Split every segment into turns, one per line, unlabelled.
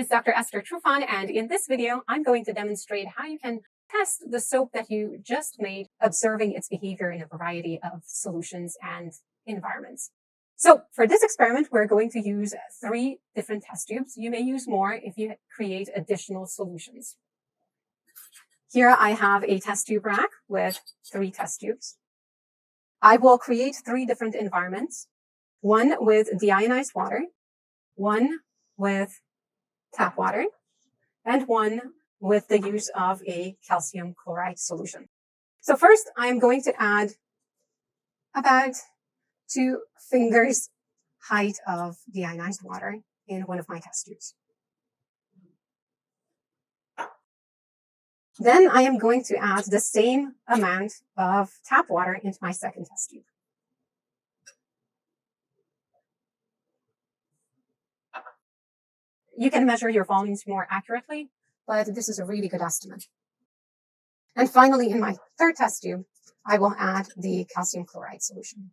Dr. Esther Trufan, and in this video, I'm going to demonstrate how you can test the soap that you just made, observing its behavior in a variety of solutions and environments. So for this experiment, we're going to use 3 different test tubes. You may use more if you create additional solutions. Here I have a test tube rack with 3 test tubes. I will create 3 different environments, one with deionized water, one with tap water, and one with the use of a calcium chloride solution. So first, I'm going to add about 2 fingers height of deionized water in one of my test tubes. Then I am going to add the same amount of tap water into my second test tube. You can measure your volumes more accurately, but this is a really good estimate. And finally, in my third test tube, I will add the calcium chloride solution.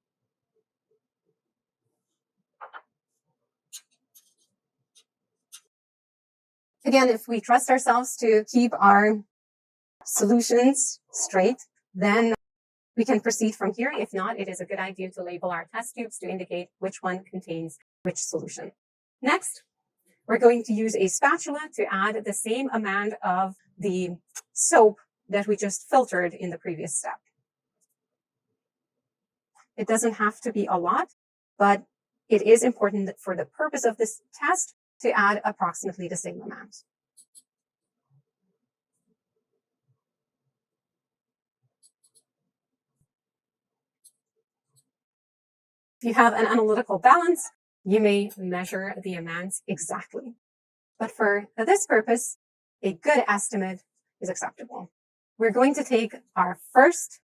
Again, if we trust ourselves to keep our solutions straight, then we can proceed from here. If not, it is a good idea to label our test tubes to indicate which one contains which solution. Next, we're going to use a spatula to add the same amount of the soap that we just filtered in the previous step. It doesn't have to be a lot, but it is important for the purpose of this test to add approximately the same amount. If you have an analytical balance, you may measure the amounts exactly. But for this purpose, a good estimate is acceptable. We're going to take our first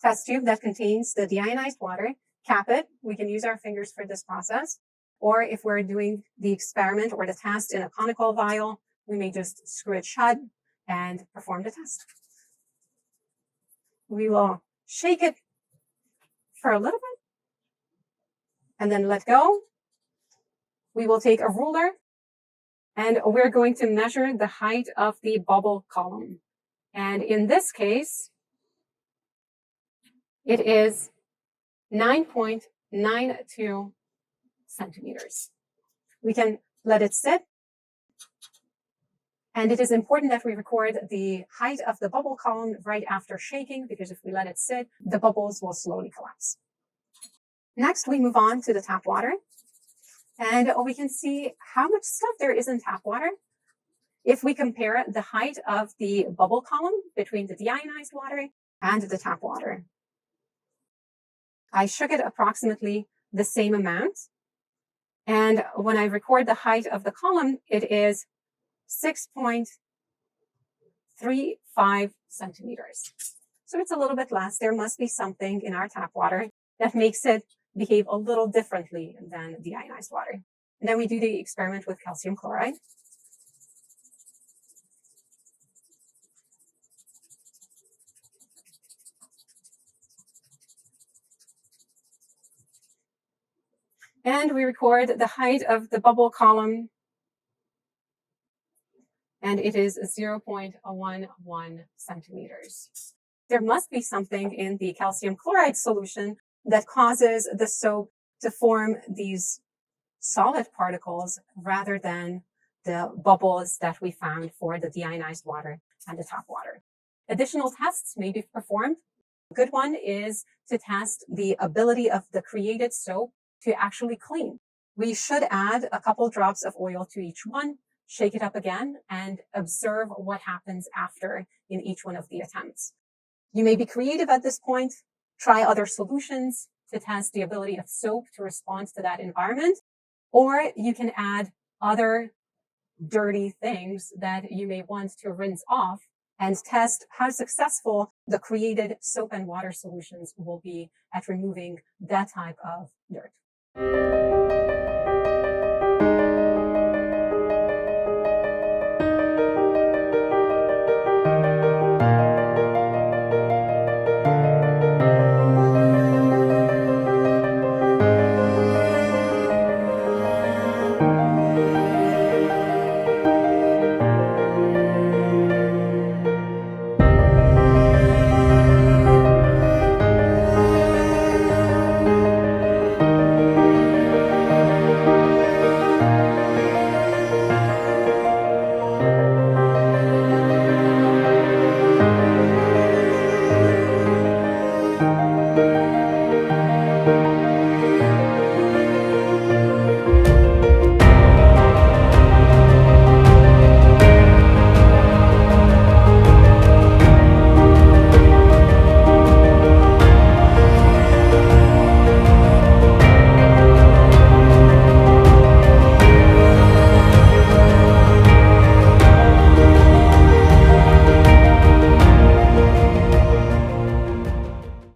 test tube that contains the deionized water, cap it. We can use our fingers for this process. Or if we're doing the experiment or the test in a conical vial, we may just screw it shut and perform the test. We will shake it for a little bit and then let go. We will take a ruler and we're going to measure the height of the bubble column. And in this case, it is 9.92 centimeters. We can let it sit. And it is important that we record the height of the bubble column right after shaking, because if we let it sit, the bubbles will slowly collapse. Next, we move on to the tap water. And we can see how much stuff there is in tap water. If we compare the height of the bubble column between the deionized water and the tap water. I shook it approximately the same amount. And when I record the height of the column, it is 6.35 centimeters. So it's a little bit less. There must be something in our tap water that makes it behave a little differently than deionized water. And then we do the experiment with calcium chloride. And we record the height of the bubble column, and it is 0.11 centimeters. There must be something in the calcium chloride solution that causes the soap to form these solid particles rather than the bubbles that we found for the deionized water and the tap water. Additional tests may be performed. A good one is to test the ability of the created soap to actually clean. We should add a couple drops of oil to each one, shake it up again, and observe what happens after in each one of the attempts. You may be creative at this point. Try other solutions to test the ability of soap to respond to that environment, or you can add other dirty things that you may want to rinse off and test how successful the created soap and water solutions will be at removing that type of dirt.